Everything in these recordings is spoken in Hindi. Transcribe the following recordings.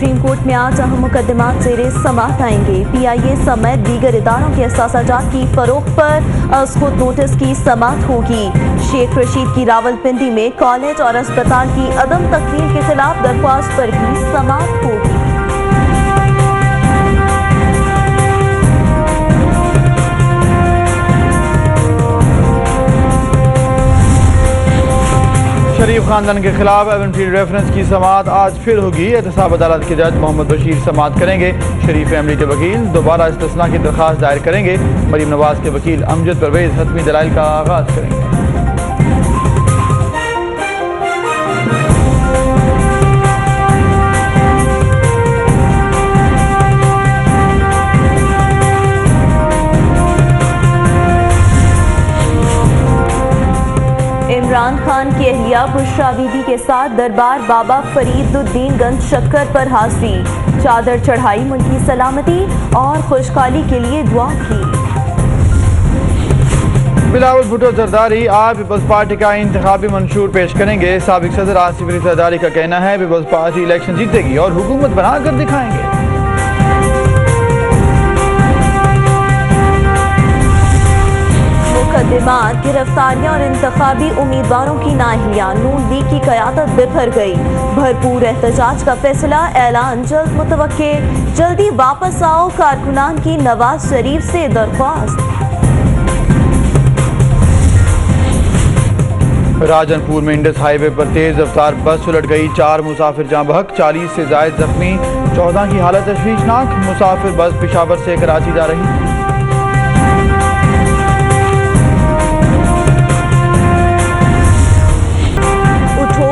सुप्रीम कोर्ट में आज अहम मुकदमात ज़ेरे समाअत आएंगे। PIA समेत दीगर इदारों के एहसासाजात की फरोख्त पर खुद नोटिस की समाअत होगी। शेख रशीद की रावलपिंडी में कॉलेज और अस्पताल की अदम तकमील के खिलाफ दरख्वास्त पर भी समाअत होगी। शरीफ खानदान के खिलाफ एवनफील्ड रेफरेंस की समाअत आज फिर होगी। एहतसाब अदालत के जज मोहम्मद बशीर समाअत करेंगे। शरीफ फैमिली के वकील दोबारा इस्तिस्ना की दरख्वास्त दायर करेंगे। मरीम नवाज के वकील अमजद परवेज हतमी दलाइल का आगाज करेंगे। इमरान खान की अहलिया बुशरा बीबी के साथ दरबार बाबा फरीदुद्दीनगंज शक्कर पर हाजिरी। चादर चढ़ाई, मुल्की सलामती और खुशहाली के लिए दुआ की। बिलावल भुट्टो जरदारी आज पीपल्स पार्टी का इंतखाबी मंशूर पेश करेंगे। साबिक सदर आसिफ अली जरदारी का कहना है पीपल्स पार्टी इलेक्शन जीतेगी और हुकूमत बनाकर दिखाएंगे। मुकदमात, गिरफ्तारियां और इंतखाबी उम्मीदवारों की नाअहलियां, नून लीग की क़यादत बिखर गई। भरपूर एहतजाज का फैसला, ऐलान जल्द मुतवक्के। जल्दी वापस आओ, कारकुनान की नवाज शरीफ से दरख्वास्त। राजनपुर में इंडस हाईवे पर तेज रफ्तार बस उलट गई। 4 मुसाफिर जाँ बहक, 40 से जायद जख्मी। 14 की हालत तशवीशनाक। मुसाफिर बस पेशावर से कराची जा रही।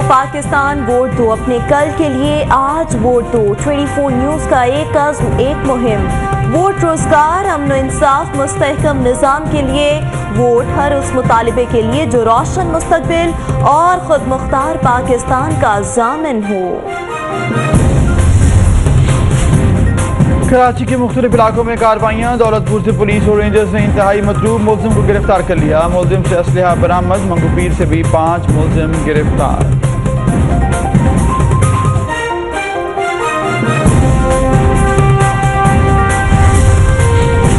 पाकिस्तान वोट दो, अपने कल के लिए आज वोट दो। 24 न्यूज़ का एक अज़्म, एक मुहिम। वोट रोजगार, अमन इंसाफ, मुस्तहकम निज़ाम के लिए वोट। हर उस मुतालिबे के लिए जो रोशन मुस्तकबिल और खुद मुख्तार पाकिस्तान का ज़ामिन हो। कराची के मुख्तलिफ इलाकों में कार्रवाइयाँ। दौलतपुर से पुलिस और रेंजर्स ने इंतहाई मतलूब मुलजिम को गिरफ्तार कर लिया। मुलजिम से असलहा बरामद। मंगूपीर से भी 5 मुलजिम गिरफ्तार।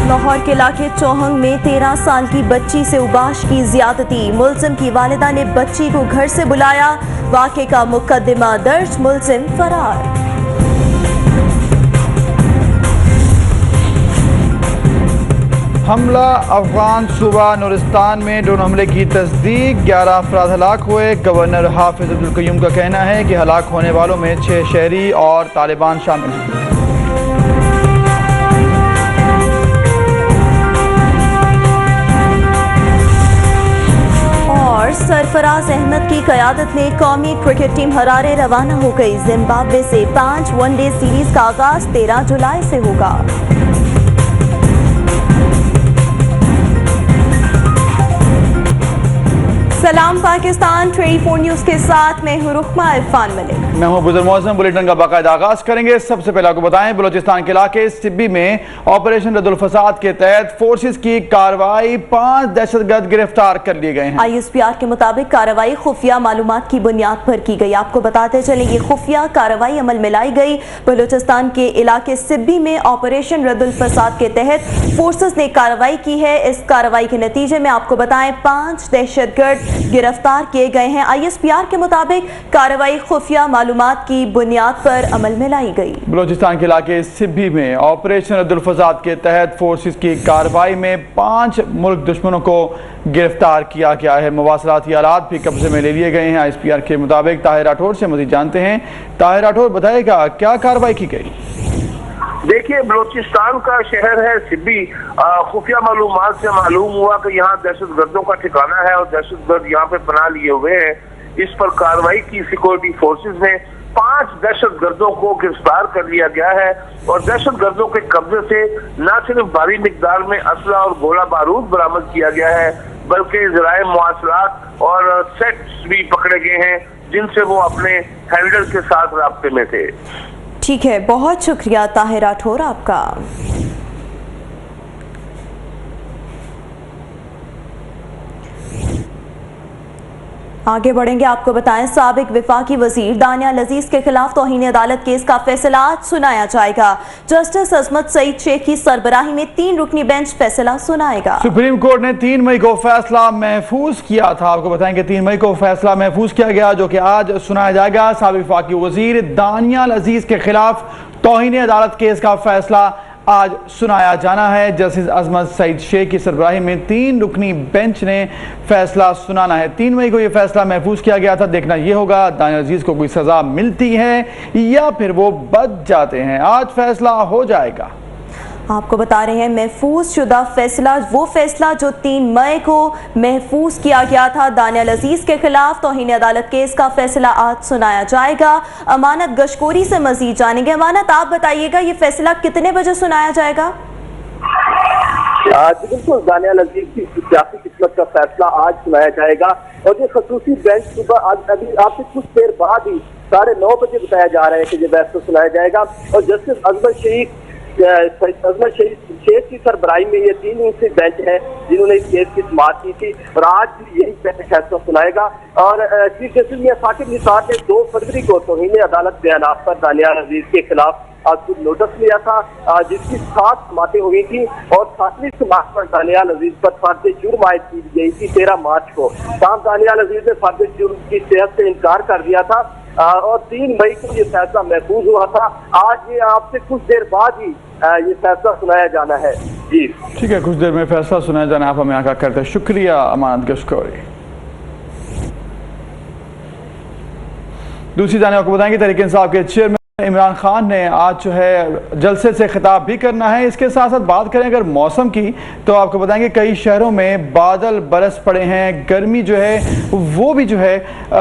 लाहौर के इलाके चौहंग में 13 साल की बच्ची से उबाश की ज्यादती। मुलजिम की वालिदा ने बच्ची को घर से बुलाया। वाक़े का मुकदमा दर्ज, मुलजिम फरार। हमला अफगान सूबा नूरिस्तान में ड्रोन हमले की तस्दीक। 11 अफराद हलाक हुए। गवर्नर हाफिज अब्दुल क़य्यूम का कहना है कि हलाक होने वालों में 6 शहरी और तालिबान शामिल हैं। और सरफराज अहमद की क़यादत में कौमी क्रिकेट टीम हरारे रवाना हो गई। जिम्बाब्वे से 5 वनडे सीरीज का आगाज 13 जुलाई से होगा। सलाम पाकिस्तान, 24 न्यूज़ के साथ मैं हूं रुखमा इरफान मलिक। मैं हूं बुजुर्ग मौसम। बुलेटिन का बाकायदा आगाज करेंगे। सबसे पहले आपको बताएं, बलोचिस्तान के इलाके सिब्बी में ऑपरेशन रद्दुल फसाद के तहत फोर्सेस की कार्रवाई। 5 दहशतगर्द गिरफ्तार कर लिए गए हैं। ISPR के मुताबिक कार्रवाई खुफिया मालूमात की बुनियाद पर की गई। आपको बताते चले ये खुफिया कार्रवाई अमल में लाई गई। बलोचिस्तान के इलाके सिब्बी में ऑपरेशन रद्दुल फसाद के तहत फोर्सेस ने कार्रवाई की है। इस कार्रवाई के नतीजे में आपको बताएं 5 दहशतगर्द गिरफ्तार किए गए हैं। ISPR के मुताबिक कार्रवाई खुफिया मालूमात की बुनियाद पर अमल में लाई गई। बलोचिस्तान के इलाके सिब्बी में ऑपरेशन रद्दुल फसाद के तहत फोर्सेस की कार्रवाई में 5 मुल्क दुश्मनों को गिरफ्तार किया गया है। मवासलाती आलात भी कब्जे में ले लिए गए हैं। ISPR के मुताबिक ताहिर राठौर से मजीद जानते हैं। ताहिर राठौर, बताएगा क्या कार्रवाई की गई? देखिए, बलोचिस्तान का शहर है सिब्बी। खुफिया मालूमात से मालूम हुआ कि यहाँ दहशतगर्दों का ठिकाना है और दहशतगर्द यहाँ पे पनाह लिए हुए हैं। इस पर कार्रवाई की सिक्योरिटी फोर्सेस ने। 5 दहशतगर्दों को गिरफ्तार कर लिया गया है और दहशतगर्दों के कब्जे से न सिर्फ भारी मिकदार में असला और गोला बारूद बरामद किया गया है, बल्कि ज़राए मुआसलात और सेट्स भी पकड़े गए हैं जिनसे वो अपने हैंडलर के साथ राब्ते में थे। ठीक है, बहुत शुक्रिया ताहिर राठौर आपका। आगे बढ़ेंगे, आपको बताएं साबिक विफाकी वजीर दानियाल अजीज के खिलाफ तौहीन अदालत केस का फैसला आज सुनाया जाएगा। जस्टिस अजमत सईद शेख की सरबराही में 3 रुकनी बेंच फैसला सुनाएगा। सुप्रीम कोर्ट ने 3 मई को फैसला महफूज किया था। आपको बताएं कि 3 मई को फैसला महफूज किया गया, जो कि आज सुनाया जाएगा। साबिक विफाकी वजीर दानियाल अजीज के खिलाफ तौहीन अदालत केस का फैसला आज सुनाया जाना है। जस्टिस अजमत सईद शेख की सरबराही में 3 रुकनी बेंच ने फैसला सुनाना है। 3 मई को यह फैसला महफूज किया गया था। देखना यह होगा दानियाल अजीज को कोई सजा मिलती है या फिर वो बच जाते हैं। आज फैसला हो जाएगा। आपको बता रहे हैं महफूज शुदा फैसला, वो फैसला जो 3 मई को महफूज किया गया था दानियाल अजीज के खिलाफ तौहीन अदालत केस का फैसला आज सुनाया जाएगा। अमानत गशकोरी से मजीद जानेंगे। अमानत, आप बताइएगा ये फैसला कितने बजे सुनाया जाएगा? बिल्कुल, दानियाल अजीज की सियासी किस्मत का फैसला आज सुनाया जाएगा और ये खसूसी बेंच सुबह अभी आपसे कुछ देर बाद ही 9:30 बजे बताया जा रहा है कि ये फैसला सुनाया जाएगा। और जस्टिस अजमत शेख की सरबराही में ये 3 इंची बेंच है जिन्होंने इस केस की समाअत की थी और आज भी यही फैसला सुनाएगा। और चीफ जस्टिस मियां साकिब निसार ने 2 फरवरी को तौहीन अदालत बयानात पर दानियाल अजीज के खिलाफ आज नोटिस लिया था, जिसकी 7 समातें हुई थी और 7वीं समात पर दानियाल अजीज पर फर्ज जुर्म आयद की गई थी 13 मार्च को। तमाम दानियाल अजीज ने फर्ज जुर्म की सेहत से इनकार कर दिया था और 3 मई को ये फैसला महफूज हुआ था। आज ये आपसे कुछ देर बाद ही ये फैसला सुनाया जाना है। जी ठीक है, कुछ देर में फैसला सुनाया जाना है। आप हमें आगाह करते हैं। शुक्रिया अमानत गशकोरी। दूसरी जानिब आपको बताएंगे तहरीक इंसाफ के चेयरमैन इमरान खान ने आज जो है जलसे से खिताब भी करना है। इसके साथ साथ बात करें अगर मौसम की, तो आपको बताएंगे कई शहरों में बादल बरस पड़े हैं। गर्मी जो है वो भी जो है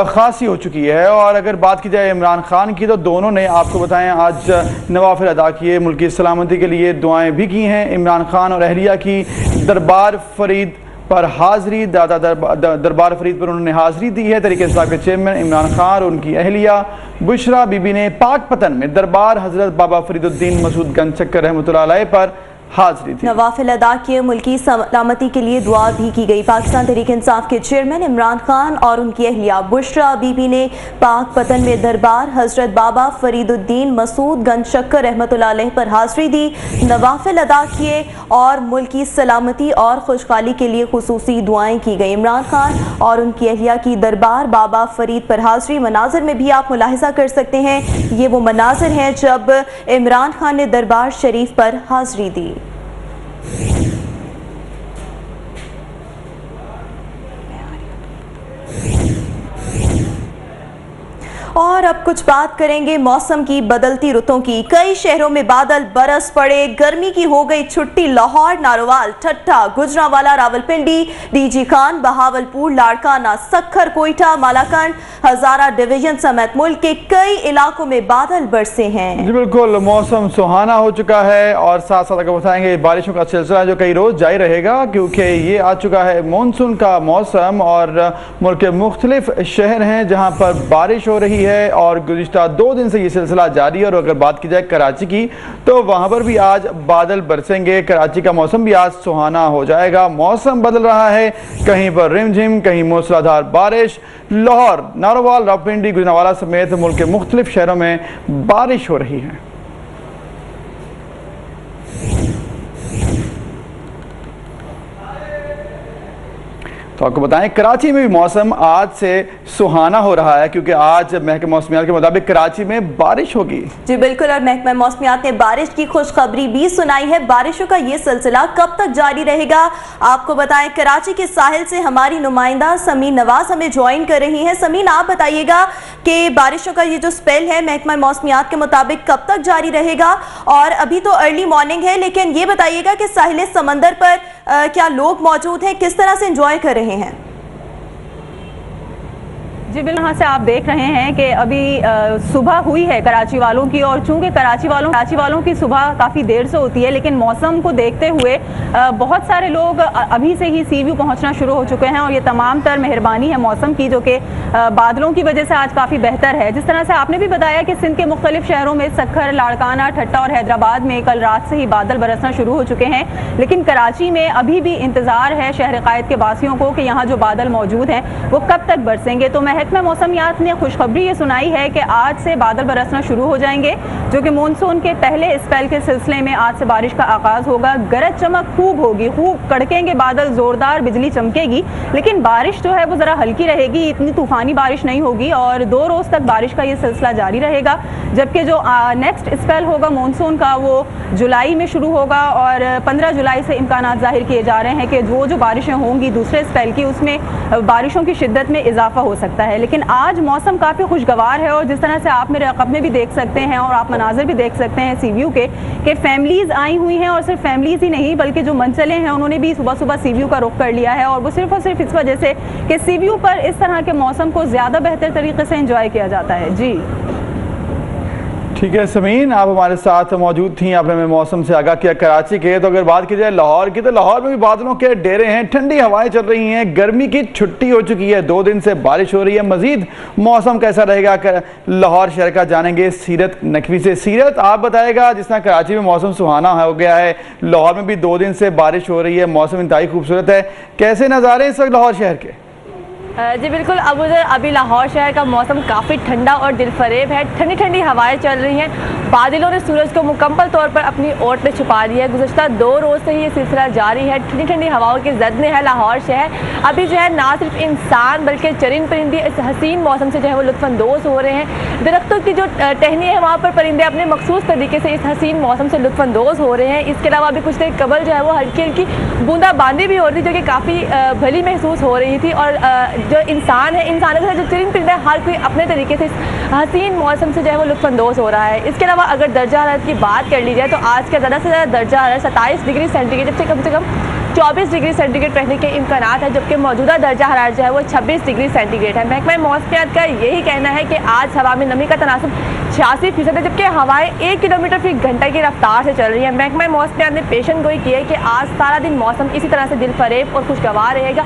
खासी हो चुकी है। और अगर बात की जाए इमरान खान की, तो दोनों ने आपको बताएं आज नवाफिल अदा किए, मुल्क की सलामती के लिए दुआएं भी की हैं। इमरान खान और अहलिया की दरबार फरीद पर हाजिरी, दरबार फरीद पर उन्होंने हाजिरी दी है। तहरीक इंसाफ के चेयरमैन इमरान खान और उनकी अहलिया बुशरा बीबी ने पाकपतन में दरबार हजरत बाबा फरीदुद्दीन मसूद गंज चक्कर रहमतुल्लाह अलैह पर हाजिरी थी। नवाफिल अदा किए, मुल्की सलामती के लिए दुआ भी की गई। पाकिस्तान तहरीक इंसाफ के चेयरमैन इमरान खान और उनकी अहलिया बुशरा बीबी ने पाकपतन में दरबार हजरत बाबा फरीदुद्दीन मसूद गंज शक्कर रहमतुल्लाह अलैह पर हाजिरी दी, नवाफिल अदा किए और मुल्की सलामती और खुशहाली के लिए खुसूसी दुआएं की गई। इमरान खान और उनकी अहलिया की दरबार बाबा फरीद पर हाजिरी मनाजिर में भी आप मुलाहिजा कर सकते हैं। ये वो मनाजिर हैं जब इमरान खान ने दरबार शरीफ पर हाजिरी दी। और अब कुछ बात करेंगे मौसम की, बदलती रुतों की। कई शहरों में बादल बरस पड़े, गर्मी की हो गई छुट्टी। लाहौर, नारोवाल, ठट्टा, गुजरांवाला, रावलपिंडी, डीजी खान, बहावलपुर, लाड़काना, सखर, कोयटा, मालाकंड, हजारा डिवीजन समेत मुल्क के कई इलाकों में बादल बरसे हैं। जी बिल्कुल, मौसम सुहाना हो चुका है और साथ साथ अगर बताएंगे बारिशों का सिलसिला जो कई रोज जारी रहेगा, क्योंकि ये आ चुका है मानसून का मौसम और मुल्क के मुख्तलिफ शहर हैं जहाँ पर बारिश हो रही है और गुज़िश्ता 2 दिन से ये सिलसिला जारी है। और अगर बात की जाए कराची की, तो वहाँ पर भी आज बादल बरसेंगे। कराची का मौसम भी आज सुहाना हो जाएगा। मौसम बदल रहा है, कहीं पर रिमझिम, कहीं मूसलाधार बारिश। लाहौर, नारोवाल, रावलपिंडी, गुजरांवाला समेत मुल्क के मुख्तलिफ शहरों में बारिश हो रही है। तो आपको बताएं कराची में भी मौसम आज से सुहाना हो रहा है, क्योंकि आज महकमा मौसमियात के मुताबिक कराची में बारिश होगी। जी बिल्कुल, और महकमा मौसमियात ने बारिश की खुशखबरी भी सुनाई है। बारिशों का ये सिलसिला कब तक जारी रहेगा, आपको बताएं। कराची के साहिल से हमारी नुमाइंदा समीन नवाज हमें ज्वाइन कर रही है। समीन, आप बताइएगा कि बारिशों का ये जो स्पेल है महकमा मौसमियात के मुताबिक कब तक जारी रहेगा। और अभी तो अर्ली मॉर्निंग है, लेकिन ये बताइएगा कि साहिल समंदर पर क्या लोग मौजूद हैं, किस तरह से एंजॉय कर रहे हैं? जी बिल्कुल, यहाँ से आप देख रहे हैं कि अभी सुबह हुई है कराची वालों की, और चूंकि कराची वालों की सुबह काफ़ी देर से होती है, लेकिन मौसम को देखते हुए बहुत सारे लोग अभी से ही सी व्यू पहुँचना शुरू हो चुके हैं, और ये तमाम तर मेहरबानी है मौसम की, जो कि बादलों की वजह से आज काफ़ी बेहतर है। जिस तरह से आपने भी बताया कि सिंध के मुख्तलिफ शहरों में सक्खर, लाड़काना, ठट्टा और हैदराबाद में कल रात से ही बादल बरसना शुरू हो चुके हैं, लेकिन कराची में अभी भी इंतज़ार है शहर कायद के वासियों को कि यहाँ जो बादल मौजूद हैं वो कब तक बरसेंगे। तो महकमा मौसमियात ने खुशखबरी ये सुनाई है कि आज से बादल बरसना शुरू हो जाएंगे, जो कि मानसून के पहले स्पेल के सिलसिले में आज से बारिश का आगाज होगा। गरज चमक खूब होगी, खूब कड़केंगे बादल, जोरदार बिजली चमकेगी, लेकिन बारिश जो है वो ज़रा हल्की रहेगी, इतनी तूफानी बारिश नहीं होगी, और 2 रोज़ तक बारिश का ये सिलसिला जारी रहेगा। जबकि जो नेक्स्ट स्पेल होगा मानसून का वो जुलाई में शुरू होगा, और 15 जुलाई से इम्कानात जाहिर किए जा रहे हैं कि जो बारिशें होंगी दूसरे स्पेल की, उसमें बारिशों की शिद्दत में इजाफा हो सकता है। लेकिन आज मौसम काफ़ी खुशगवार है, और जिस तरह से आप मेरे रकब में भी देख सकते हैं और आप मनाजिर भी देख सकते हैं सी व्यू के, कि फैमिलीज़ आई हुई हैं, और सिर्फ फैमिलीज़ ही नहीं बल्कि जो मनचले हैं उन्होंने भी सुबह सुबह सी व्यू का रुख कर लिया है, और वो सिर्फ और सिर्फ इस वजह से कि सी व्यू पर इस तरह के मौसम को ज़्यादा बेहतर तरीके से इंजॉय किया जाता है। जी ठीक है समीन, आप हमारे साथ मौजूद थी, आपने हमें मौसम से आगाह किया कराची के। तो अगर बात की जाए लाहौर की, तो लाहौर में भी बादलों के डेरे हैं, ठंडी हवाएं चल रही हैं, गर्मी की छुट्टी हो चुकी है, 2 दिन से बारिश हो रही है। मजीद मौसम कैसा रहेगा लाहौर शहर का जानेंगे सीरत नकवी से। सीरत, आप बताएगा, जिस तरह कराची में मौसम सुहाना हो गया है, लाहौर में भी 2 दिन से बारिश हो रही है, मौसम इंतहाई खूबसूरत है, कैसे नज़ारे इस वक्त लाहौर शहर के? जी बिल्कुल, अब उधर अभी लाहौर शहर का मौसम काफ़ी ठंडा और दिलफरेब है। ठंडी ठंडी हवाएं चल रही हैं, बादलों ने सूरज को मुकम्मल तौर पर अपनी ओट में छुपा लिया है। गुज़श्ता 2 रोज़ से ये सिलसिला जारी है, ठंडी ठंडी हवाओं की जद में है लाहौर शहर। अभी जो है ना सिर्फ इंसान बल्कि चरिंद परिंदे इस हसीन मौसम से जो है वो लुत्फ़अंदोज़ हो रहे हैं। दरख्तों की जो टहनी है वहाँ पर परिंदे अपने मखसूस तरीके से इस हसीन मौसम से लुत्फ़अंदोज़ हो रहे हैं। इसके अलावा अभी कुछ देर कबल जो है वो हल्की हल्की बूंदाबांदी भी हो रही थी, जो कि काफ़ी भली महसूस हो रही थी। और जो इंसान है, इंसानों से जो चरिंद परिंदे हर कोई अपने तरीके से इस हसीन मौसम से जो है वो लुत्फ़अंदोज़ हो रहा है। इसके अलावा अगर दर्जा हरारत की बात कर ली जाए तो आज का ज़्यादा से ज़्यादा दर्जा हरारत 27 डिग्री सेंटीग्रेड से कम 24 डिग्री सेंटीग्रेड रहने के इम्कानात है, जबकि मौजूदा दर्जा हरारत जो है वो 26 डिग्री सेंटीग्रेड है। महकमा मौसमियात का यही कहना है कि आज हवा में नमी का तनासुब 86% है, जबकि हवाएं 1 किलोमीटर फी घंटा की रफ्तार से चल रही है। महकमा मौसमियात ने पेशन गोई की है कि आज सारा दिन मौसम इसी तरह से दिलफरेब और खुशगवार रहेगा।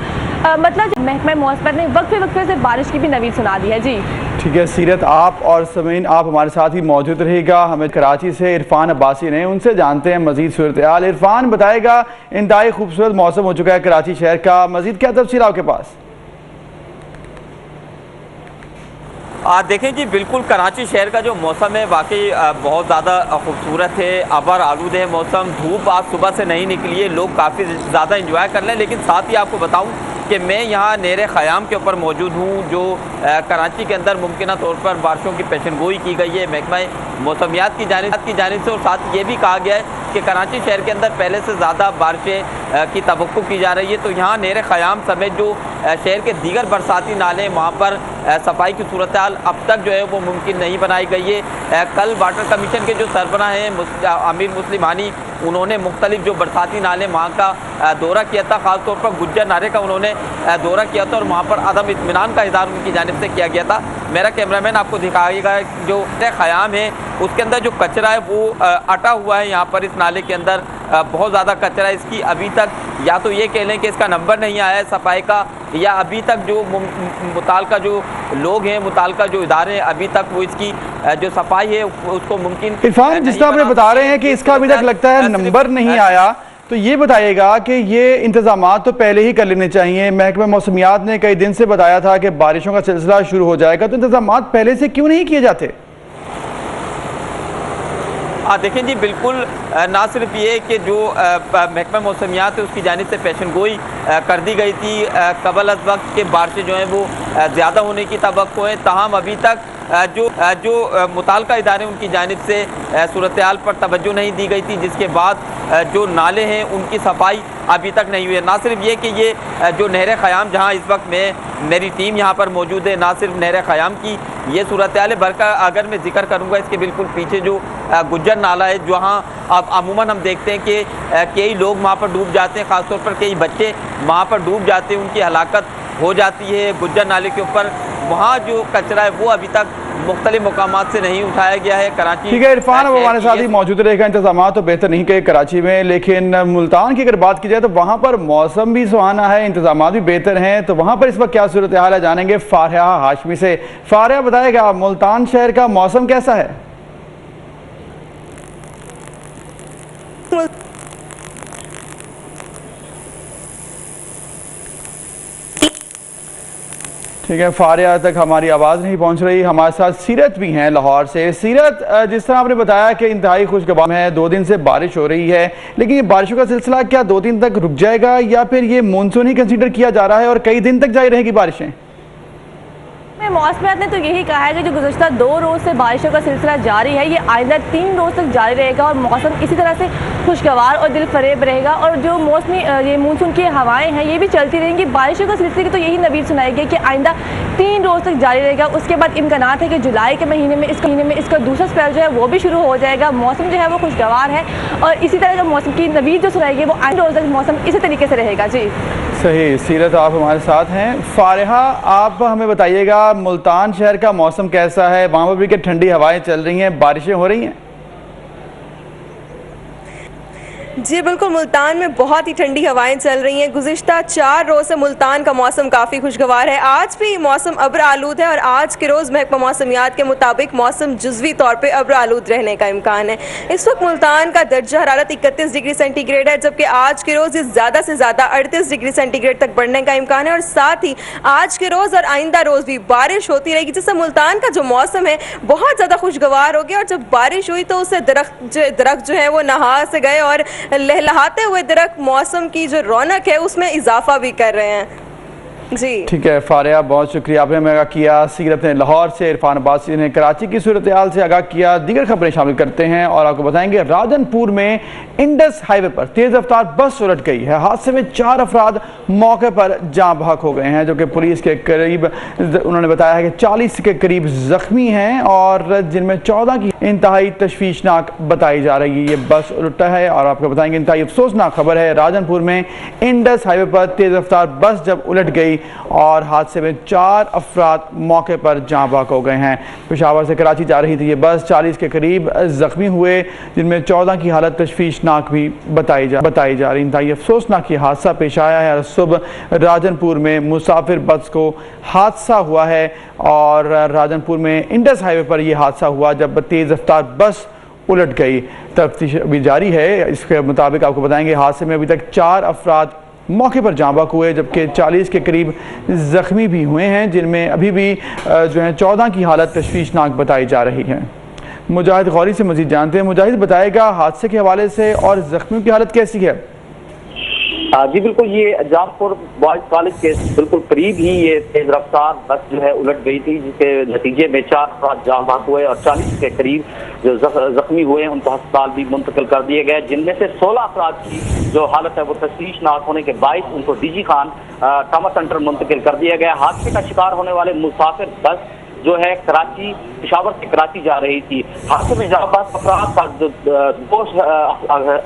मतलब महकमा मौसमियात ने वक्फे से बारिश की भी नवीद सुना दी है। जी ठीक है सीरत, आप और समीन आप हमारे साथ ही मौजूद रहेगा। हमें कराची से इरफान अब्बासी ने, उनसे जानते हैं मजीद सूरत हाल। इरफान, बताएगा, इंतहाई खूबसूरत मौसम हो चुका है कराची शहर का, मजीद क्या तफसील आपके पास? देखें जी, बिल्कुल कराची शहर का जो मौसम है वाकई बहुत ज़्यादा खूबसूरत है, आबर आलूद है मौसम। धूप आज सुबह से नहीं निकली है, लोग काफ़ी ज़्यादा इंजॉय कर रहे हैं। लेकिन साथ ही आपको बताऊं कि मैं यहाँ नेरे ख़याम के ऊपर मौजूद हूँ, जो कराची के अंदर मुमकिन तौर पर बारिशों की पेशन गोई की गई है महकमा मौसमियात की जानिब से। और साथ ये भी कहा गया है कि कराची शहर के अंदर पहले से ज़्यादा बारिशें की तवक्को की जा रही है। तो यहाँ नेरे ख़याम समेत जो शहर के दीगर बरसाती नाले वहाँ पर सफाई की सूरत हाल अब तक जो है वो मुमकिन नहीं बनाई गई है। कल वाटर कमीशन के जो सरबराह हैं आमिर मुस्लिम हानी, उन्होंने मुख्तलिफ जो बरसाती नाले वहाँ का दौरा किया था, ख़ासतौर पर गुज्जर नाले का उन्होंने दौरा किया था, और वहाँ पर अदम इत्मीनान का इज़हार उनकी जानिब से किया गया था। मेरा कैमरामैन आपको दिखाएगा जो ख़याम है उसके अंदर जो कचरा है वो अटा हुआ है। यहाँ पर इस नाले के अंदर बहुत ज़्यादा कचरा है। इसकी अभी तक या तो ये कह लें कि इसका नंबर नहीं आया है सफाई का, या अभी तक जो मुताल्लिका जो लोग हैं, मुताल्लिका जो इदारे हैं, अभी तक वो इसकी जो सफाई है उसको मुमकिन। इरफान, जिस तरह आपने बता रहे हैं कि इसका अभी तक लगता है नंबर नहीं आया, तो ये बताइएगा कि ये इंतजामात तो पहले ही कर लेने चाहिए। महकमा मौसमियात ने कई दिन से बताया था कि बारिशों का सिलसिला शुरू हो जाएगा, तो इंतजामात पहले से क्यों नहीं किए जाते? देखें जी, बिल्कुल ना सिर्फ ये कि जो महकमा मौसमियात है उसकी जानिब से पेशन गोई कर दी गई थी, कबल अज़ वक्त के बारिशें जो हैं वो ज़्यादा होने की तवक्को है, ताहम अभी तक जो मुताल्लिका इदारे उनकी जानिब से सूरत हाल पर तवज्जो नहीं दी गई थी, जिसके बाद जो नाले हैं उनकी सफाई अभी तक नहीं हुई है। ना सिर्फ ये कि ये जो नहर ख़याम, जहाँ इस वक्त मेरी टीम यहाँ पर मौजूद है, ना सिर्फ नहर ख़याम की ये सूरत हाल है, बल्कि अगर मैं जिक्र करूँगा इसके बिल्कुल पीछे जो गुज्जर नाला है, जहाँ अब अमूमन हम देखते हैं कि कई लोग वहाँ पर डूब जाते हैं, ख़ासतौर पर कई बच्चे वहाँ पर डूब जाते हैं, उनकी हलाकत हो जाती है। गुज्जर नाले के ऊपर वहाँ जो कचरा है वो अभी तक मुख्तलिफ मुकामात से नहीं उठाया गया है। कराची ठीक है इरफान, अब हमारे साथ ही मौजूद रहेगा। इंतजाम तो बेहतर नहीं कहे कराची में, लेकिन मुल्तान की अगर बात की जाए तो वहाँ पर मौसम भी सुहाना है, इंतजाम भी बेहतर हैं, तो वहाँ पर इस वक्त क्या सूरत हाल है जानेंगे फारिया हाशमी से। फारिया बताएगा मुल्तान शहर का मौसम कैसा है? ठीक है, फारिया तक हमारी आवाज़ नहीं पहुंच रही। हमारे साथ सीरत भी हैं लाहौर से। सीरत, जिस तरह आपने बताया कि इंतहाई खुशगवार है, 2 दिन से बारिश हो रही है, लेकिन ये बारिशों का सिलसिला क्या 2 दिन तक रुक जाएगा या फिर ये मानसून ही कंसीडर किया जा रहा है और कई दिन तक जारी रहेगी बारिशें? मौसमियात ने तो यही कहा है कि जो गुज़श्ता 2 रोज़ से बारिशों का सिलसिला जारी है ये आइंदा 3 रोज़ तक जारी रहेगा और मौसम इसी तरह से खुशगवार और दिलफरेब रहेगा। और जो मौसमी ये मानसून की हवाएं हैं ये भी चलती रहेंगी। बारिशों का सिलसिले की तो यही नवीद सुनाई गई कि आइंदा 3 रोज़ तक जारी रहेगा। उसके बाद इम्कानात है कि जुलाई के महीने में इसका दूसरा स्पेल जो है वो भी शुरू हो जाएगा। मौसम जो है वो खुशगवार है और इसी तरह का मौसम की नवीद जो सुनाई गई वो 8 रोज़ तक मौसम इसी तरीके से रहेगा। जी सही, सीरत आप हमारे साथ हैं। फारिहा, आप हमें बताइएगा मुल्तान शहर का मौसम कैसा है? वहाँ पर भी क्या ठंडी हवाएं चल रही हैं, बारिशें हो रही हैं? जी बिल्कुल, मुल्तान में बहुत ही ठंडी हवाएं चल रही हैं। गुज़िश्ता 4 रोज़ से मुल्तान का मौसम काफ़ी खुशगवार है। आज भी मौसम अब्र आलूद है और आज के रोज़ महकमा मौसमियात के मुताबिक मौसम जुज़वी तौर पे अब्र आलूद रहने का इम्कान है। इस वक्त मुल्तान का दर्जा हरारत 31 डिग्री सेंटीग्रेड है, जबकि आज के रोज़ ज़्यादा से ज़्यादा 38 डिग्री सेंटीग्रेड तक बढ़ने का इम्कान है। और साथ ही आज के रोज़ और आइंदा रोज़ भी बारिश होती रहेगी, जिससे मुल्तान का जो मौसम है बहुत ज़्यादा खुशगवार हो गया। और जब बारिश हुई तो उससे दरख्त जो है वो नहा से गए और लहलहाते हुए दरख्त मौसम की जो रौनक है उसमें इजाफा भी कर रहे हैं। जी ठीक है फारिया, बहुत शुक्रिया, आपने हमें आगाह किया। सीरत ने लाहौर से, इरफान अब्बासी ने कराची की सूरत हाल से आगाह किया। दीगर खबरें शामिल करते हैं और आपको बताएंगे राजनपुर में इंडस हाईवे पर तेज रफ्तार बस उलट गई है। हादसे में 4 अफराद मौके पर जाँ बहक हो गए हैं, जो कि पुलिस के करीब उन्होंने बताया है कि 40 के करीब जख्मी हैं और जिनमें 14 की इंतहाई तशवीशनाक बताई जा रही है। ये बस उलटा है और आपको बताएंगे इंतहाई अफसोसनाक खबर है। राजनपुर में इंडस हाईवे पर तेज रफ्तार बस जब उलट गई और हादसे में 4 अफराद मौके पर जाँ बहक हो गए हैं। पेशावर से कराची जा रही थी ये बस, 40 के करीब जख्मी हुए, जिनमें 14 की हालत तशवीशनाक भी बताई जा रही। इंतहाई अफसोसनाक ये हादसा पेश आया है। सुबह राजनपुर में मुसाफिर बस को हादसा हुआ है और राजनपुर में इंडस हाईवे पर यह हादसा हुआ जब तेज रफ्तार बस उलट गई। तफ्तीश अभी जारी है। इसके मुताबिक आपको बताएंगे हादसे में अभी तक 4 अफराद मौके पर जाँ बहक हुए, जबकि 40 के करीब ज़ख्मी भी हुए हैं, जिनमें अभी भी जो है 14 की हालत तशवीशनाक बताई जा रही है। मुजाहिद गौरी से मज़ीद जानते हैं। मुजाहिद, बताएगा हादसे के हवाले से और ज़ख्मियों की हालत कैसी है? जी बिल्कुल, ये जामपुर बॉयज कॉलेज के बिल्कुल करीब ही ये तेज रफ्तार बस जो है उलट गई थी, जिसके नतीजे में 4 अफराद जाँ बहक हुए और 40 के करीब जो जख्मी हुए हैं उनको अस्पताल भी मुंतकिल कर दिए गए, जिनमें से 16 अफराद की जो हालत है वो तशवीशनाक होने के बायस उनको डीजी खान ट्रामा सेंटर मुंतकिल कर दिया गया। हादसे का शिकार होने वाले मुसाफिर बस जो है कराची पेशावर से कराची जा रही थी। हादसे में जहाँ बस अफराद का दो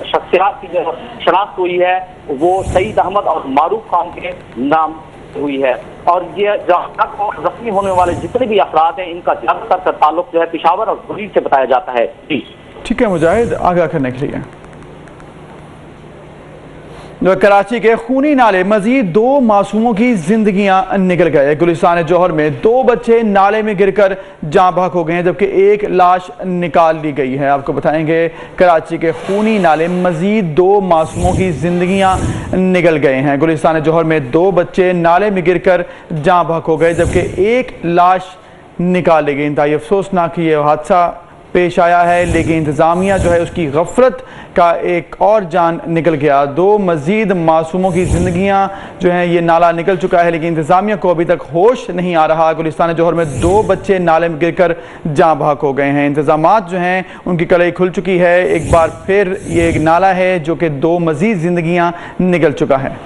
शख्सियात की जो शनाख्त हुई है वो सईद अहमद और मारूफ खान के नाम हुई है और ये जख्मी होने वाले जितने भी अफराद हैं इनका ज्यादातर का ताल्लुक जो है पेशावर और बुरीद से बताया जाता है। जी ठीक है मुजाहिद, आगाह करने के लिए। कराची के खूनी नाले मजीद 2 मासूमों की जिंदगियां निकल गए। गुलिस्तान जौहर में 2 बच्चे नाले में गिरकर जाँ बहक हो गए हैं, जबकि 1 लाश निकाल ली गई है। आपको बताएंगे कराची के खूनी नाले मजीद 2 मासूमों की जिंदगियां निकल गए हैं। गुलिस्तान जौहर में 2 बच्चे नाले में गिरकर जाँ बहक हो गए, जबकि 1 लाश निकाल ली गई। इंतहाई अफसोसनाक ये हादसा पेश आया है, लेकिन इंतज़ामिया जो है उसकी गफलत का एक और जान निकल गया। 2 मजीद मासूमों की ज़िंदगियां जो हैं ये नाला निकल चुका है, लेकिन इंतज़ामिया को अभी तक होश नहीं आ रहा। गुलिस्तान जौहर में 2 बच्चे नाले में गिरकर जाँ बहक हो गए हैं। इंतज़ामात जो हैं उनकी कलई खुल चुकी है। एक बार फिर ये एक नाला है जो कि 2 मजीद ज़िंदगियाँ निकल चुका है।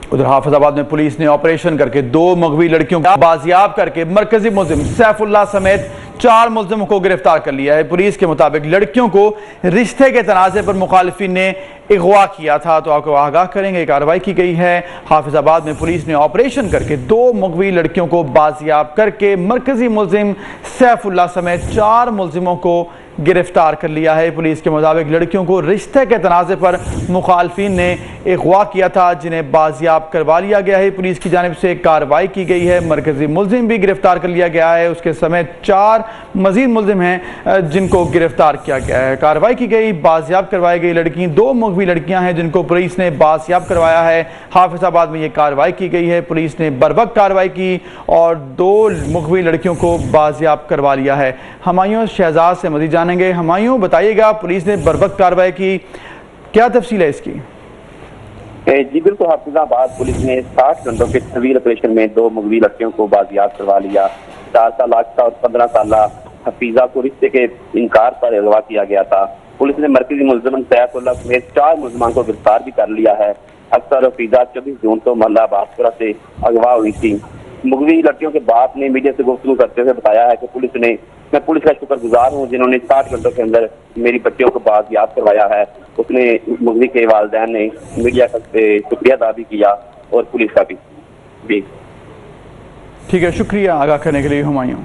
उधर हाफिजाबाद में पुलिस ने ऑपरेशन करके 2 मगवी लड़कियों को बाजियाब करके मरकजी मुलजिम सैफुल्लाह समेत 4 मुलजिमों को गिरफ्तार कर लिया है। पुलिस के मुताबिक लड़कियों को रिश्ते के तनाज़े पर मुखालिफिन ने अगवा किया था। तो आपको आगाह करेंगे, कार्रवाई की गई है। हाफिजाबाद में पुलिस ने ऑपरेशन करके 2 मुगवी लड़कियों को बाजियाब करके मरकजी मुलजिम सैफुल्लाह समेत 4 मुलजिमों को गिरफ्तार कर लिया है। पुलिस के मुताबिक लड़कियों को रिश्ते के तनाज़े पर मुखालफिन ने अगवा किया था, जिन्हें बाजियाब करवा लिया गया है। पुलिस की जानिब से कार्रवाई की गई है। मरकजी मुलजिम भी गिरफ्तार कर लिया गया है। उसके समेत 4 मजीद मुलजिम हैं जिनको गिरफ्तार किया गया है। कार्रवाई की गई, बाजियाब करवाई गई लड़की 2 मुगवी लड़कियां हैं जिनको पुलिस ने बाजियाब करवाया है। हाफिजाबाद में ये कार्रवाई की गई है। पुलिस ने बरवक्त कार्रवाई की और 2 मुगवी लड़कियों को बाजियाब करवा लिया है। हुमायूं शहजाद से मजीद जानेंगे। हुमायूं, बताइएगा, पुलिस ने बरवक्त कार्रवाई की, क्या तफसील है इसकी? जी बिल्कुल, हाफिजाबाद पुलिस ने 60 घंटों के तवील ऑपरेशन में 2 मुगवी लड़कियों को बाजियाब करवा लिया। 4 साल आगता और 15 साल हफीजा को रिश्ते के इनकार पर अगवा किया गया था। पुलिस ने मरकजी मुलजिम सैफुल्लाह समेत 4 मुलजमान को गिरफ्तार भी कर लिया है। अक्सर हफीजा 24 जून को मोहल्ला बासपुरा से अगवा हुई थी। मुगवी लड़कियों के बाप ने मीडिया से गुफ्तगू करते हुए बताया है कि मैं पुलिस का शुक्रगुजार हूँ जिन्होंने 60 घंटों के अंदर मेरी बच्चियों को बाजियाब करवाया है। उसने मुगवी के वालिदैन ने मीडिया का शुक्रिया अदा भी किया और पुलिस का भी। जी ठीक है, शुक्रिया आगाह करने के लिए हुमायूं।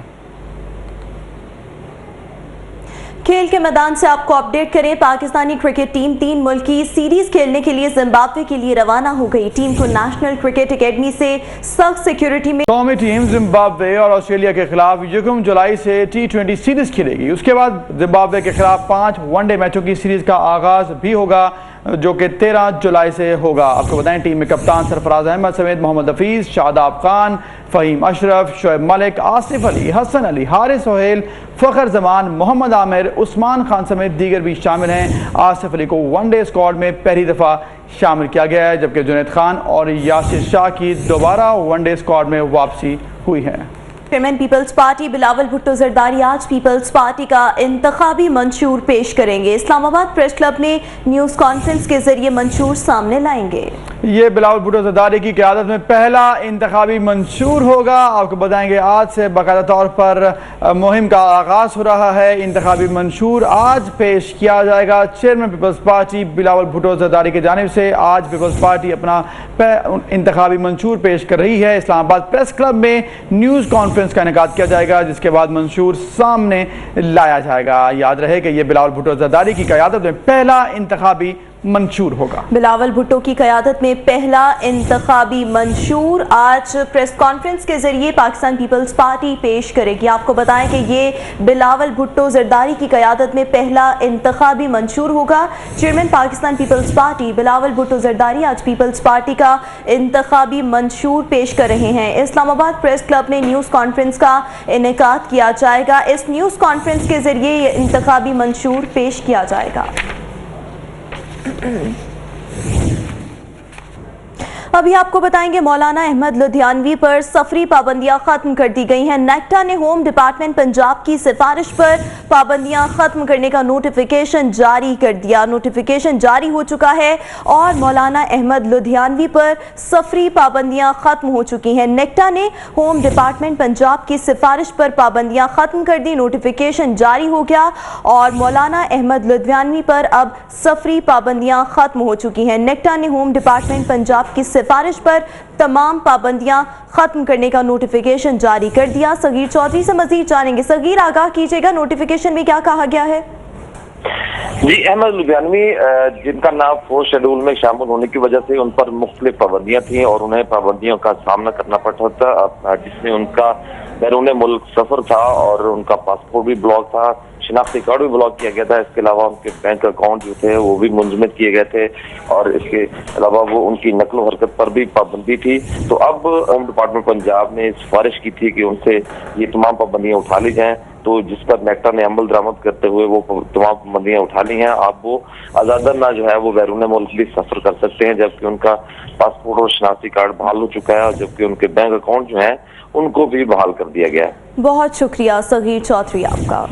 खेल के मैदान से आपको अपडेट करें, पाकिस्तानी क्रिकेट टीम 3 मुल्की सीरीज खेलने के लिए जिम्बाब्वे के लिए रवाना हो गई। टीम को नेशनल क्रिकेट एकेडमी से सख्त सिक्योरिटी में कौमी टीम जिम्बाब्वे और ऑस्ट्रेलिया के खिलाफ 1 जुलाई से T20 सीरीज खेलेगी। उसके बाद जिम्बाब्वे के खिलाफ 5 वनडे मैचों की सीरीज का आगाज भी होगा, जो कि 13 जुलाई से होगा। आपको बताएं, टीम में कप्तान सरफराज अहमद समेत मोहम्मद हफीज, शादाब खान, फ़हीम अशरफ, शोएब मलिक, आसिफ अली, हसन अली, हारिस सोहेल, फ़खर जमान, मोहम्मद आमिर, उस्मान खान समेत दीगर भी शामिल हैं। आसिफ अली को वनडे स्क्वाड में पहली दफ़ा शामिल किया गया है, जबकि जुनैद खान और यासिर शाह की दोबारा वनडे स्क्वाड में वापसी हुई है। Chairman Peoples Party Bilawal Bhutto Zardari आज पीपल्स पार्टी का इंतखाबी मंशूर पेश करेंगे। इस्लामाबाद प्रेस क्लब में न्यूज़ कॉन्फ्रेंस के जरिए मंशूर सामने लाएंगे। ये बिलावल भुट्टो जरदारी की क़यादत में पहला इंतखाबी मंशूर होगा। आपको बताएंगे, आज से बाकायदा तौर पर मुहिम का आगाज़ हो रहा है। इंतखाबी मंशूर आज पेश किया जाएगा। Chairman Peoples Party Bilawal Bhutto Zardari की जानिब से आज पीपल्स पार्टी अपना इंतखाबी मंशूर पेश कर रही है। इस्लामाबाद प्रेस क्लब में न्यूज़ कॉन्फ्रेंस का इनेकाद किया जाएगा, जिसके बाद मंशूर सामने लाया जाएगा। याद रहे कि यह बिलावल भुट्टो जरदारी की क़यादत में पहला इंतखाबी मंशूर होगा। बिलावल भुट्टो की क़यादत में पहला इंतखाबी मंशूर आज प्रेस कॉन्फ्रेंस के जरिए पाकिस्तान पीपल्स पार्टी पेश करेगी। आपको बताएं कि ये बिलावल भुट्टो जरदारी की क़यादत में पहला इंतखाबी मंशूर होगा। Chairman Pakistan Peoples Party Bilawal Bhutto Zardari आज पीपल्स पार्टी का इंतखाबी मंशूर पेश कर रहे हैं। इस्लामाबाद प्रेस क्लब में न्यूज़ कॉन्फ्रेंस का इनेकाद किया जाएगा। इस न्यूज़ कॉन्फ्रेंस के जरिए ये इंतखाबी मंशूर पेश किया जाएगा। अभी आपको बताएंगे, मौलाना अहमद लुधियानवी पर सफरी पाबंदियां खत्म कर दी गई हैं। नेक्टा ने होम डिपार्टमेंट पंजाब की सिफारिश पर पाबंदियां खत्म करने का नोटिफिकेशन जारी कर दिया। नोटिफिकेशन जारी हो चुका है और मौलाना अहमद लुधियानवी पर सफरी पाबंदियां खत्म हो चुकी हैं। नेक्टा ने होम डिपार्टमेंट पंजाब की सिफारिश पर पाबंदियां खत्म कर दी। नोटिफिकेशन जारी हो गया और मौलाना अहमद लुधियानवी पर अब सफरी पाबंदियां खत्म हो चुकी हैं। नेक्टा ने होम डिपार्टमेंट पंजाब की सिफारिश पर तमाम पाबंदियां खत्म करने का नोटिफिकेशन जारी कर दिया। सगीर चौधरी से मजीद जानेंगे। सगीर, आगाह कीजिएगा, नोटिफिकेशन में क्या कहा गया है? जी, अहमद लुधियानवी जिनका नाम 4 शेड्यूल में शामिल होने की वजह से उन पर मुख्तलिफ पाबंदियां थी और उन्हें पाबंदियों का सामना करना पड़ता था, जिसमें उनका बैरून मुल्क सफर था और उनका पासपोर्ट भी ब्लॉक था, शिनाख्ती कार्ड भी ब्लॉक किया गया था। इसके अलावा उनके बैंक अकाउंट जो थे वो भी मुंजमद किए गए थे और इसके अलावा वो उनकी नकलो हरकत पर भी पाबंदी थी। तो अब होम डिपार्टमेंट पंजाब ने सिफारिश की थी कि उनसे ये तमाम पाबंदियां उठा ली जाएं, तो जिस पर नेक्टा ने अमल दरामद करते हुए वो तमाम पाबंदियां उठा ली हैं। अब वो आजादाना जो है वो बैरून मुल्क भी सफर कर सकते हैं, जबकि उनका पासपोर्ट और शनाख्ती कार्ड बहाल हो चुका है और जबकि उनके बैंक अकाउंट जो है उनको भी बहाल कर दिया गया है। बहुत शुक्रिया सगीर चौधरी आपका।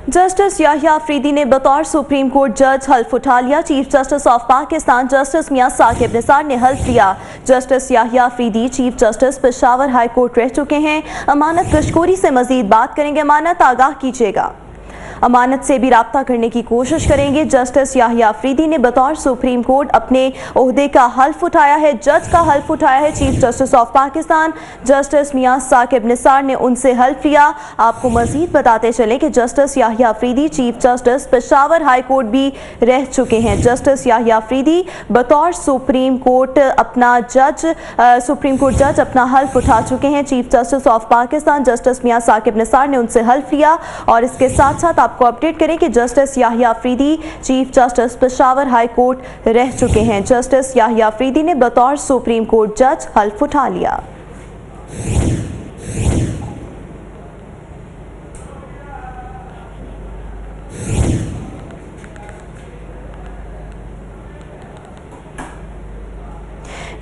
जस्टिस याहिया अफरीदी ने बतौर सुप्रीम कोर्ट जज हल्फ उठा लिया। Chief justice of Pakistan justice Mian Saqib Nisar ने हल्फ लिया। Justice Yahya Afridi chief justice Peshawar high court रह चुके हैं। अमानत कशकोरी से मजीद बात करेंगे। अमानत, आगाह कीजिएगा। अमानत से भी राब्ता करने की कोशिश करेंगे। जस्टिस याहिया अफरीदी ने बतौर सुप्रीम कोर्ट अपने ओहदे का हल्फ उठाया है, जज का हल्फ उठाया है। Chief justice of Pakistan justice Mian Saqib Nisar ने उनसे हल्फ लिया। आपको मजीद बताते चलें कि justice Yahya Afridi chief justice Peshawar high court भी रह चुके हैं। जस्टिस याहिया अफरीदी बतौर सुप्रीम कोर्ट जज अपना हल्फ उठा चुके हैं। Chief justice of Pakistan justice Mian Saqib Nisar ने उनसे हल्फ लिया। और इसके साथ साथ आपको अपडेट करें कि justice Yahya Afridi chief justice Peshawar high court रह चुके हैं। जस्टिस याहिया अफरीदी ने बतौर सुप्रीम कोर्ट जज हल्फ उठा लिया।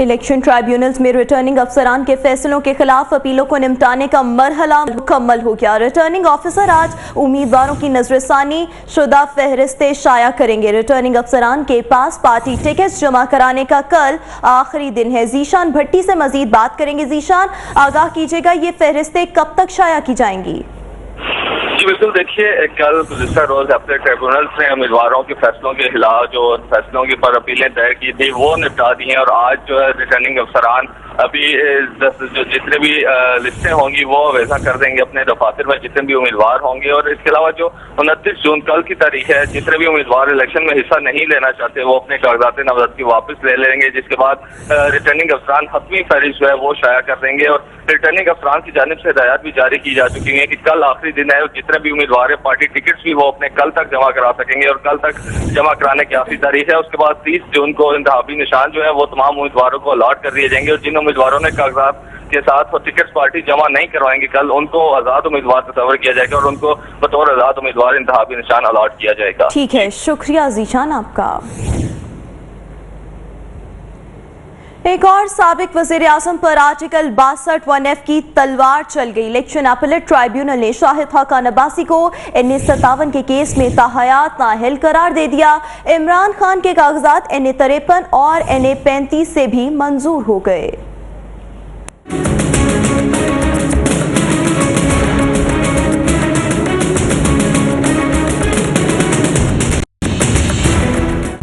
इलेक्शन ट्राइब्यूनल्स में रिटर्निंग अफसरान के फैसलों के खिलाफ अपीलों को निपटाने का मरहला मुकम्मल हो गया। रिटर्निंग ऑफिसर आज उम्मीदवारों की नजरसानी शुदा फहरिस्तें शाया करेंगे। रिटर्निंग अफसरान के पास पार्टी टिकट्स जमा कराने का कल आखिरी दिन है। जीशान भट्टी से मजीद बात करेंगे। जीशान, आगाह कीजिएगा, ये फहरिस्तें कब तक शाया की जाएंगी? जी बिल्कुल, देखिए कल गुज़िश्ता रोज अपने ट्रिब्यूनल्स ने उम्मीदवारों के फैसलों के खिलाफ जो फैसलों के पर अपीलें दायर की थी वो निपटा दी हैं। और आज जो है रिटर्निंग अफसरान अभी जो जितने भी लिस्टें होंगी वो वैसा कर देंगे अपने दफातर में जितने भी उम्मीदवार होंगे। और इसके अलावा जो 29 जून कल की तारीख है, जितने भी उम्मीदवार इलेक्शन में हिस्सा नहीं लेना चाहते वो अपने कागजात नामजदगी वापस ले लेंगे, जिसके बाद रिटर्निंग अफसरान हतमी फहरिस्त जो है वो शाया कर देंगे। और रिटर्निंग अफसरान की जानिब से हिदायत भी जारी की जा चुकी है कि कल आखिरी दिन है, जितने भी उम्मीदवार है पार्टी टिकट्स भी वो अपने कल तक जमा करा सकेंगे। और कल तक जमा कराने की आखिरी तारीख है। उसके बाद 30 जून को इंतखाबी निशान जो है वो तमाम उम्मीदवारों को अलॉट कर दिए जाएंगे। और जिन उम्मीदवारों ने कागजात के साथ वो टिकट्स पार्टी जमा नहीं करवाएंगे कल, उनको आजाद उम्मीदवार तस्वर किया जाएगा और उनको बतौर आजाद उम्मीदवार इंतखाबी निशान अलॉट किया जाएगा। ठीक है, शुक्रिया जीशान आपका। एक और साबिक वज़ीर आज़म पर आर्टिकल 62 1F की तलवार चल गई। इलेक्शन अपीलेट ट्राइब्यूनल ने शाहिद खाकान अब्बासी को NA57 के केस में ताहयात नाअहल करार दे दिया। इमरान खान के कागजात NA53 और NA35 से भी मंजूर हो गए।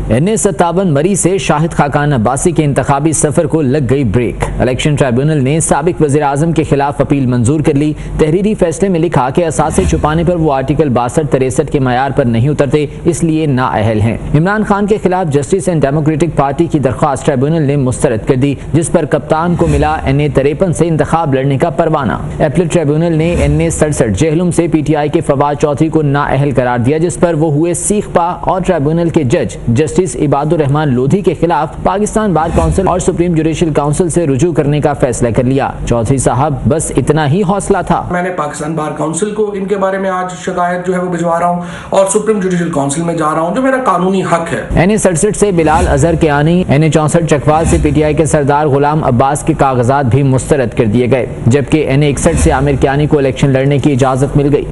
NA57 मरी से शाहिद खाकान अब्बासी के इंतखाबी सफर को लग गई ब्रेक। इलेक्शन ट्राइब्यूनल ने साबिक वज़ीर आज़म के खिलाफ अपील मंजूर कर ली। तहरीरी फैसले में लिखा कि असासे छुपाने पर वो आर्टिकल 62-63 के मयार पर नहीं उतरते, इसलिए नाअहल हैं। इमरान खान के खिलाफ जस्टिस एंड डेमोक्रेटिक पार्टी की दरख्वास्त ट्राइब्यूनल ने मुस्तरद कर दी, जिस पर कप्तान को मिला NA53 से इंतखाब लड़ने का परवाना। अपीलेट ट्राइब्यूनल ने NA67 जेहलुम से PTI के फवाद चौधरी को नाअहल करार दिया, जिस पर वो हुए सीखपा और ट्राइब्यूनल के जज जस्टिस इबादुर रहमान लोधी के खिलाफ पाकिस्तान बार काउंसिल और सुप्रीम जुडिशल काउंसिल से रुजू करने का फैसला कर लिया। चौधरी साहब, बस इतना ही हौसला था। मैंने पाकिस्तान बार काउंसिल को इनके बारे में आज शिकायत जो है वो भिजवा रहा हूँ और सुप्रीम जुडिशल काउंसिल में जा रहा हूँ, जो मेरा कानूनी हक है। NA67 से बिलाल अजहर कियानी, NA64 चकवाल से PTI के सरदार गुलाम अब्बास के कागजात भी मुस्तरद कर दिए गए, जबकि NA61 से आमिर कियानी को इलेक्शन लड़ने की इजाजत मिल गई।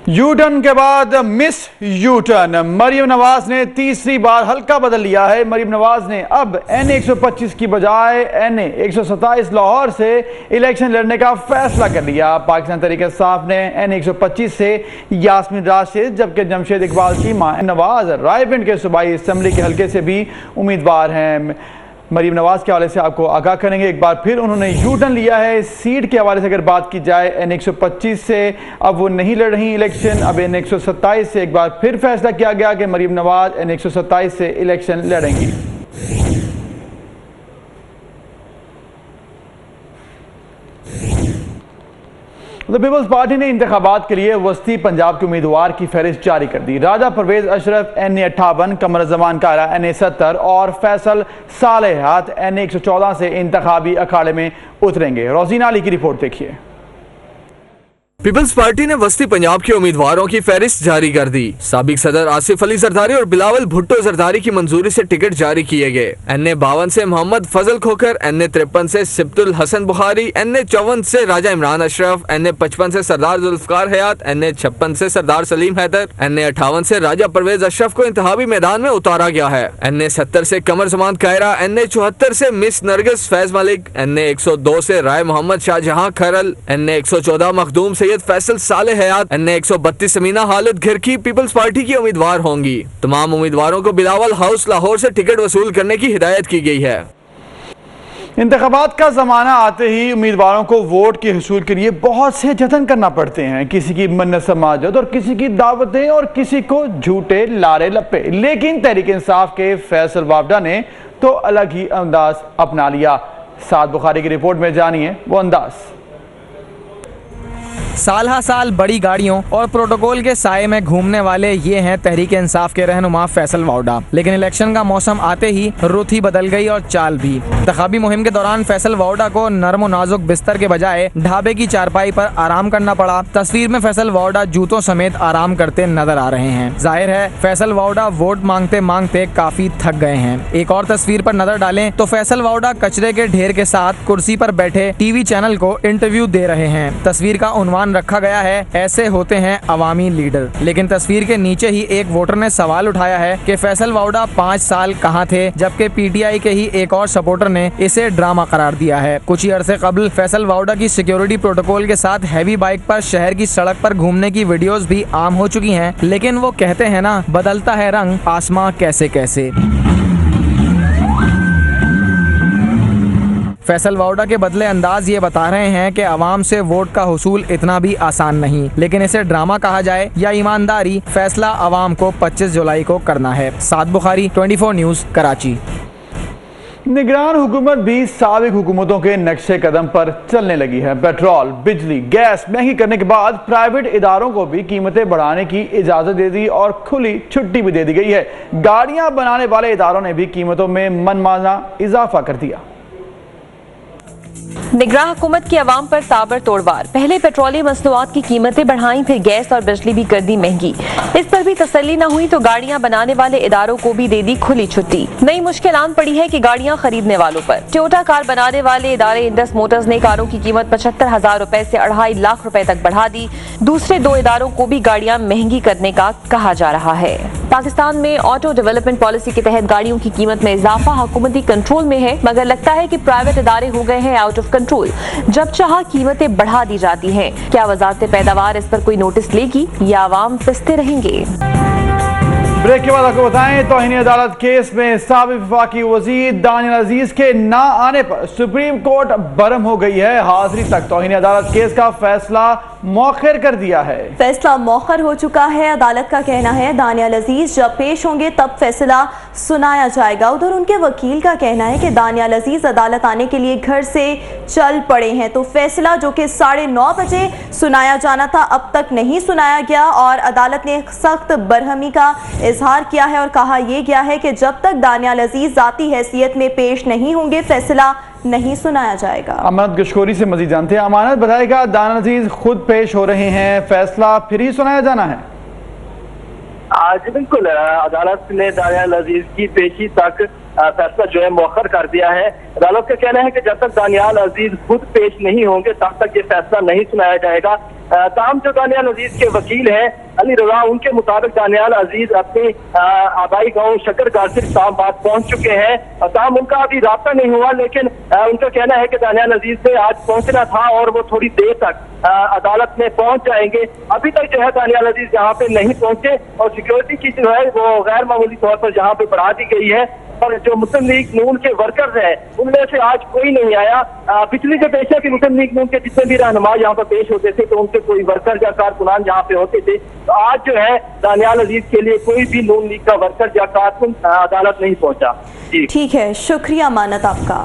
यूटर्न के बाद मिस यूटर्न मरियम नवाज ने तीसरी बार हल्का बदल लिया है। मरियम नवाज ने अब NA125 की बजाय NA127 लाहौर से इलेक्शन लड़ने का फैसला कर लिया। पाकिस्तान तहरीक-ए-इंसाफ ने NA125 से यास्मीन राशिद, जबकि जमशेद इकबाल की मां नवाज रायविंड के सूबाई असम्बली के हल्के से भी उम्मीदवार हैं। मरीम नवाज के हवाले से आपको आगाह करेंगे। एक बार फिर उन्होंने यू टर्न लिया है। सीट के हवाले से अगर बात की जाए NA125 से अब वो नहीं लड़ रही इलेक्शन। अब NA127 से एक बार फिर फैसला किया गया कि मरीम नवाज NA127 से इलेक्शन लड़ेंगी। पीपल्स पार्टी ने इंतखाबात के लिए वस्ती पंजाब के उम्मीदवार की फहरिस्त जारी कर दी। राजा परवेज अशरफ NA58, कमर जमान कारा NA70 और फैसल सालेहात NA114 से इंतखाबी अखाड़े में उतरेंगे। रोजीना अली की रिपोर्ट देखिए। पीपल्स पार्टी ने वस्ती पंजाब के उम्मीदवारों की फहरिस्त जारी कर दी। साबिक सदर आसिफ अली जरदारी और बिलावल भुट्टो जरदारी की मंजूरी से टिकट जारी किए गए। NA52 से मोहम्मद फजल खोखर, NA53 से सिब्तुल हसन बुखारी, NA54 से राजा इमरान अशरफ, NA55 से सरदार जुल्फकार हयात, NA56 से सरदार सलीम हैदर, NA58 से राजा परवेज अशरफ को इंतखाबी मैदान में उतारा गया है। NA70 से कमर जमान कायरा, NA74 से मिस नरगिस फैज मलिक, NA102 से राय मोहम्मद शाहजहां खरल, NA114 मखदूम सैयद फैसल साले हयात, NA132 समीना हालिद घिरकी पीपल्स पार्टी की उम्मीदवार होंगी। तमाम उम्मीदवारों को बिलावल हाउस लाहौर से टिकट वसूल करने की हिदायत की गई है। इंतखाबात का ज़माना आते ही उम्मीदवारों को वोट के हसूल के लिए बहुत से जतन करना पड़ते हैं। किसी की मन्नत समाजत और किसी की दावतें और किसी को झूठे लारे लप्पे। लेकिन तहरीक इंसाफ के फैसल वावडा ने तो अलग ही अंदाज अपना लिया। साद बुखारी की रिपोर्ट में जानिए वो अंदाज। साल हा साल बड़ी गाड़ियों और प्रोटोकॉल के साए में घूमने वाले ये हैं तहरीक इंसाफ के रहनुमा फैसल वावडा। लेकिन इलेक्शन का मौसम आते ही रुत ही बदल गई और चाल भी। इंतखाबी मुहिम के दौरान फैसल वावडा को नरम और नाजुक बिस्तर के बजाय ढाबे की चारपाई पर आराम करना पड़ा। तस्वीर में फैसल वावडा जूतों समेत आराम करते नजर आ रहे हैं। जाहिर है फैसल वावडा वोट मांगते मांगते काफी थक गए हैं। एक और तस्वीर पर नजर डालें तो फैसल वावडा कचरे के ढेर के साथ कुर्सी पर बैठे टीवी चैनल को इंटरव्यू दे रहे हैं। तस्वीर का उन्वान रखा गया है, ऐसे होते हैं अवामी लीडर। लेकिन तस्वीर के नीचे ही एक वोटर ने सवाल उठाया है कि फैसल वावडा 5 साल कहां थे, जबकि PTI के ही एक और सपोर्टर ने इसे ड्रामा करार दिया है। कुछ ही अरसे कबल फैसल वावडा की सिक्योरिटी प्रोटोकॉल के साथ हैवी बाइक पर शहर की सड़क पर घूमने की वीडियोस भी आम हो चुकी हैं। लेकिन वो कहते हैं ना, बदलता है रंग आसमां कैसे कैसे। फैसल वावडा के बदले अंदाज ये बता रहे हैं कि आवाम से वोट का हुसूल इतना भी आसान नहीं। लेकिन इसे ड्रामा कहा जाए या ईमानदारी, फैसला आवाम को 25 जुलाई को करना है। साद बुखारी, 24 न्यूज़, कराची। निगरान हुकूमत भी साबिक हुकूमतों के नक्शे कदम पर चलने लगी है। पेट्रोल, बिजली, गैस महंगी करने के बाद प्राइवेट इदारों को भी कीमतें बढ़ाने की इजाजत दे दी और खुली छुट्टी भी दे दी गई है। गाड़ियां बनाने वाले इदारों ने भी कीमतों में मनमाना इजाफा कर दिया। निगरान हुकूमत की आवाम पर ताबड़तोड़ वार। पहले पेट्रोलियम मसनूआत की कीमतें बढ़ाई, फिर गैस और बिजली भी कर दी महंगी। इस पर भी तसल्ली न हुई तो गाड़ियां बनाने वाले इदारों को भी दे दी खुली छुट्टी। नई मुश्किल आन पड़ी है कि गाड़ियां खरीदने वालों पर। टोयोटा कार बनाने वाले इदारे इंडस मोटर्स ने कारों की कीमत 75,000 रुपए से 2.5 लाख रुपए तक बढ़ा दी। दूसरे 2 इदारों को भी गाड़ियां महंगी करने का कहा जा रहा है। पाकिस्तान में ऑटो डेवलपमेंट पॉलिसी के तहत गाड़ियों की कीमत में इजाफा हुकूमती कंट्रोल में है, मगर लगता है कि प्राइवेट इदारे हो गए हैं आउट ऑफ कंट्रोल। जब चाहा कीमतें बढ़ा दी जाती हैं। क्या वजारत पैदावार इस पर कोई नोटिस लेगी या आवाम पिसते रहेंगे? ब्रेक के बाद आपको बताएं, तौहीन अदालत केस में साबिक वफाकी वजीर दानियल अजीज के ना आने पर सुप्रीम कोर्ट बरम हो गई है। हाजिरी तक तौहीन अदालत केस का फैसला मौखर कर दिया है। फैसला मौखर हो चुका है। अदालत का कहना है दानियल अजीज जब पेश होंगे तब फैसला सुनाया जाएगा। उधर उनके वकील का कहना है कि दानियल अजीज अदालत आने के लिए घर से चल पड़े हैं, तो फैसला जो कि 9:30 बजे सुनाया जाना था अब तक नहीं सुनाया गया। और अदालत ने सख्त बरहमी का इजहार किया है और कहा यह गया है कि जब तक दानियल अजीज जाती हैसियत में पेश नहीं होंगे फैसला नहीं सुनाया जाएगा। अमानत गशखोरी से मजीद जानते हैं। अमानत बताएगा, दानियल अजीज खुद पेश हो रहे हैं, फैसला फिर ही सुनाया जाना है? जी बिल्कुल, अदालत ने दानियल अजीज की पेशी तक फैसला जो है मौखर कर दिया है। अदालत का कहना है कि जब तक दानियल अजीज खुद पेश नहीं होंगे तब तक ये फैसला नहीं सुनाया जाएगा। ताहम जो दानियल अजीज के वकील हैं अली रजा, उनके मुताबिक दानियल अजीज अपने आबाई गांव शक्कर गासिर इस्लामाबाद पहुंच चुके हैं। ताहम उनका अभी रास्ता नहीं हुआ, लेकिन उनका कहना है कि दानियल अजीज से आज पहुंचना था और वो थोड़ी देर तक अदालत में पहुंच जाएंगे। अभी तक जो है दानियल अजीज यहाँ पे नहीं पहुंचे और सिक्योरिटी की जो है वो गैर मामूली तौर पर यहाँ पे बढ़ा दी गई है। और जो मुस्लिम लीग नून के वर्कर्स हैं उनमें से आज कोई नहीं आया। पिछली जो पेशा की मुस्लिम लीग नून के जितने भी रहनुमा यहाँ पर पेश होते थे तो उनके कोई वर्कर या कारकुनान यहाँ पे होते थे, तो आज जो है दानियल अजीज के लिए कोई भी नून लीग का वर्कर या कारकुन अदालत नहीं पहुंचा। जी ठीक है, शुक्रिया मानत आपका।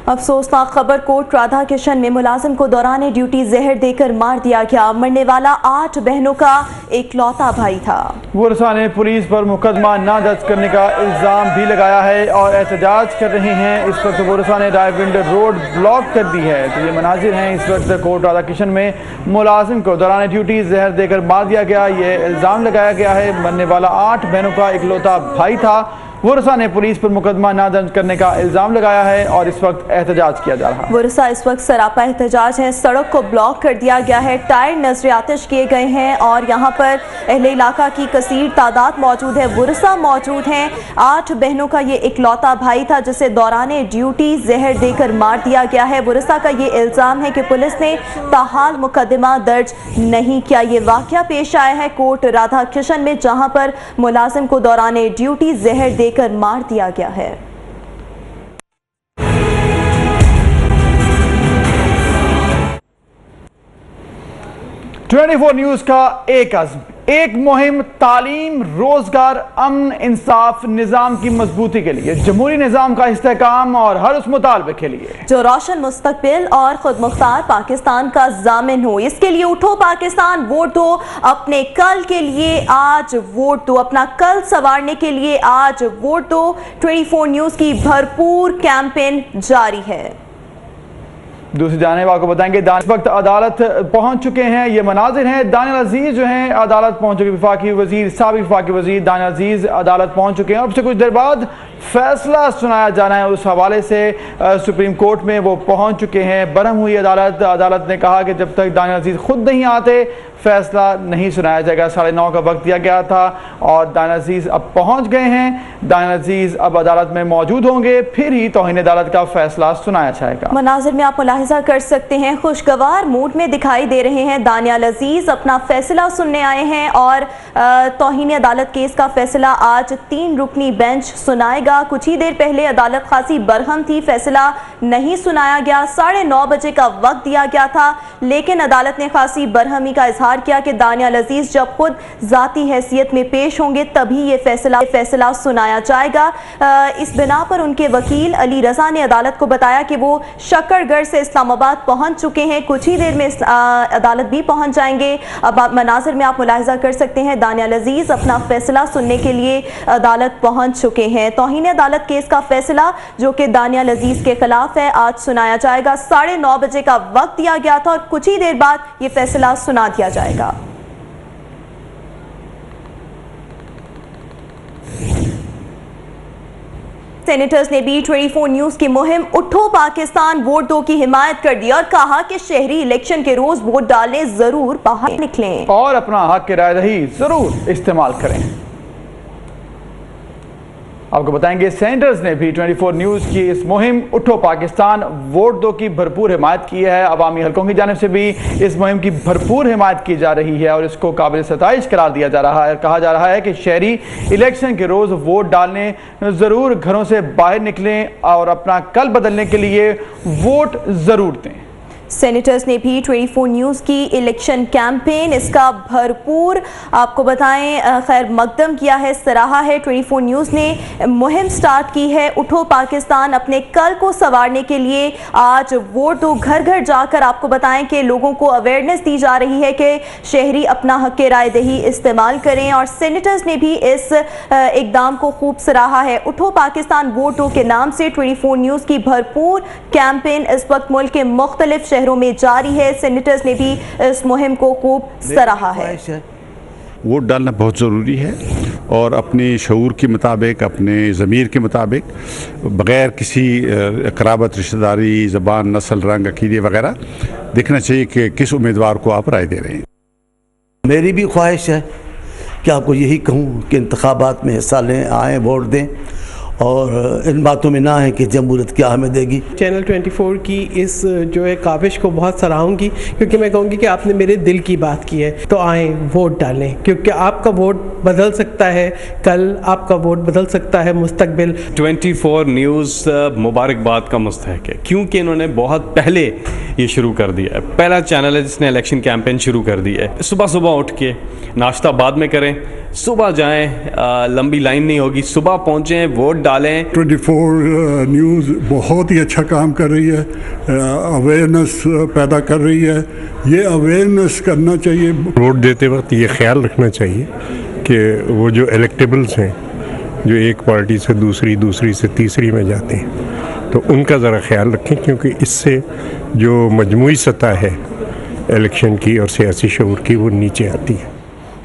अफसोसनाक खबर, कोट राधा किशन में मुलाजिम को दौरान ड्यूटी जहर देकर मार दिया गया। मरने वाला 8 बहनों का इकलौता भाई था। वर्षा ने पुलिस पर मुकदमा न दर्ज करने का इल्ज़ाम भी लगाया है और एहतजाज कर रहे हैं। इस वक्त वर्षा ने रायविंड रोड ब्लॉक कर दी है। तो ये मनाजिर हैं इस वक्त कोट राधा किशन में मुलाजिम को दौरान ड्यूटी जहर देकर मार दिया गया। ये इल्ज़ाम लगाया गया है। मरने वाला 8 बहनों का इकलौता भाई था। वर्षा ने पुलिस पर मुकदमा न दर्ज करने का इल्ज़ाम लगाया है और इस वक्त एहतजाज किया जा रहा है। वर्षा इस वक्त सरापा एहतजाज है। सड़क को ब्लॉक कर दिया गया है, टायर नजर आतिश किए गए हैं और यहाँ पर अहले इलाका की कसीर तादाद मौजूद है। वर्षा मौजूद हैं। 8 बहनों का ये इकलौता भाई था जिसे दौरान ड्यूटी जहर देकर मार दिया गया है। वर्षा का ये इल्ज़ाम है कि पुलिस ने ताहाल मुकदमा दर्ज नहीं किया। ये वाक़या पेश आया है कोट राधा किशन में, जहाँ पर मुलाजिम को दौरान ड्यूटी जहर देकर मार दिया गया है। ट्वेंटी फोर न्यूज का एक अज़्म, एक मुहिम, तालीम, रोजगार, अमन, इंसाफ, निज़ाम की मजबूती के लिए, जमहूरी निज़ाम का इस्तेहकाम और हर उस मुतालबे के लिए जो रोशन मुस्तकबिल और खुद मुख्तार पाकिस्तान का जामिन हो। इसके लिए उठो पाकिस्तान, वोट दो। अपने कल के लिए आज वोट दो। अपना कल संवारने के लिए आज वोट दो। 24 न्यूज की भरपूर कैंपेन जारी है। दूसरी जानिब आपको बताएंगे इस वक्त अदालत पहुंच चुके हैं। ये मनाजिर हैं। दानियल अजीज जो हैं अदालत पहुंच चुके। वफाकी वजीर, साबिक वफाकी वजीर दानियल अजीज अदालत पहुंच चुके हैं और उससे कुछ देर बाद फैसला सुनाया जाना है। उस हवाले से सुप्रीम कोर्ट में वो पहुंच चुके हैं। बरहम हुई अदालत। अदालत ने कहा कि जब तक दानियल अजीज खुद नहीं आते फैसला नहीं सुनाया जाएगा। 9:30 का वक्त दिया गया था और दानियल अजीज अब पहुंच गए हैं। दानियल अजीज अब अदालत में मौजूद होंगे, फिर ही तौहीन अदालत का फैसला सुनाया जाएगा। मनाजिर में आप मुलाहिजा कर सकते हैं, खुशगवार मूड में दिखाई दे रहे हैं। दानियल अजीज अपना फैसला सुनने आए हैं और तौहीन अदालत केस का फैसला आज 3 रुकनी बेंच सुनाएगा। कुछ ही देर पहले अदालत खासी बरहम थी, फैसला नहीं सुनाया गया। 9:30 बजे का वक्त दिया गया था, लेकिन अदालत ने खासी बरहमी का इजहार किया कि दानियल अजीज जब खुद जाती हैसियत में पेश होंगे तभी ये फैसला सुनाया जाएगा। इस बिना पर उनके वकील अली रजा ने अदालत को बताया कि वो शक्करगढ़ से इस्लामाबाद पहुंच चुके हैं। कुछ ही देर में अदालत भी पहुंच जाएंगे। अब मनाजिर में आप मुलाहिजा कर सकते हैं, दानियल अजीज अपना फैसला सुनने के लिए अदालत पहुंच चुके हैं। तौहीन अदालत केस का फैसला जो कि दानियल अजीज के खिलाफ है आज सुनाया जाएगा। 9:30 बजे का वक्त दिया गया था और कुछ ही देर बाद ये फैसला सुना दिया जाएगा। सेनेटर्स ने भी 24 न्यूज की मुहिम उठो पाकिस्तान वोट दो की हिमायत कर दी और कहा कि शहरी इलेक्शन के रोज वोट डालने जरूर बाहर निकलें और अपना हक की राय दही जरूर इस्तेमाल करें। आपको बताएंगे सेनेटर्स ने भी 24 न्यूज़ की इस मुहिम उठो पाकिस्तान वोट दो की भरपूर हिमायत की है। अवामी हलकों की जानिब से भी इस मुहिम की भरपूर हिमायत की जा रही है और इसको काबिल सताइश करार दिया जा रहा है। कहा जा रहा है कि शहरी इलेक्शन के रोज़ वोट डालने ज़रूर घरों से बाहर निकलें और अपना कल बदलने के लिए वोट ज़रूर दें। सेनेटर्स ने भी 24 न्यूज़ की इलेक्शन कैंपेन इसका भरपूर आपको बताएं खैर मकदम किया है, सराहा है। 24 न्यूज़ ने मुहिम स्टार्ट की है उठो पाकिस्तान अपने कल को संवारने के लिए आज वोट दो। घर घर जाकर आपको बताएं कि लोगों को अवेयरनेस दी जा रही है कि शहरी अपना हक राय दही इस्तेमाल करें और सेनेटर्स ने भी इस इकदाम को खूब सराहा है। उठो पाकिस्तान वोट दो के नाम से 24 न्यूज़ की भरपूर कैंपेन इस वक्त मुल्क के मुख्तलिफ शहरों में जारी है। सेनेटर्स ने भी इस मुहिम को खूब सराहा है। वोट डालना बहुत ज़रूरी है और अपने शऊर के मुताबिक, अपने ज़मीर के मुताबिक, बग़ैर किसी क़राबत, रिश्तेदारी, ज़बान, नस्ल, रंग, अक़ीदे वगैरह देखना चाहिए कि किस उम्मीदवार को आप राय दे रहे हैं। मेरी भी ख्वाहिश है कि आपको यही कहूँ कि इंतखाबात में हिस्सा लें, आएँ, वोट दें और इन बातों में ना है कि जमहूरियत क्या हमें देगी। चैनल 24 की इस जो है काविश को बहुत सराहूंगी क्योंकि मैं कहूँगी कि आपने मेरे दिल की बात की है। तो आएँ वोट डालें क्योंकि आपका वोट बदल सकता है कल, आपका वोट बदल सकता है मुस्तकबिल। 24 न्यूज़ मुबारकबाद का मुस्तहक है क्योंकि इन्होंने बहुत पहले ये शुरू कर दिया है। पहला चैनल है जिसने इलेक्शन कैंपेन शुरू कर दी है। सुबह सुबह उठ के नाश्ता बाद में करें, सुबह जाएं, लंबी लाइन नहीं होगी, सुबह पहुँचें, वोट डालें। 24 न्यूज़ बहुत ही अच्छा काम कर रही है, अवेयरनेस पैदा कर रही है। ये अवेयरनेस करना चाहिए। वोट देते वक्त ये ख्याल रखना चाहिए कि वो जो इलेक्टेबल्स हैं, जो एक पार्टी से दूसरी, दूसरी से तीसरी में जाते हैं, तो उनका ज़रा ख्याल रखें, क्योंकि इससे जो मजमूई सतह है इलेक्शन की और सियासी शऊर की, वो नीचे आती है।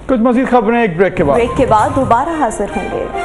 कुछ मज़ीद खबरें एक ब्रेक के बाद दोबारा हाजिर होंगे।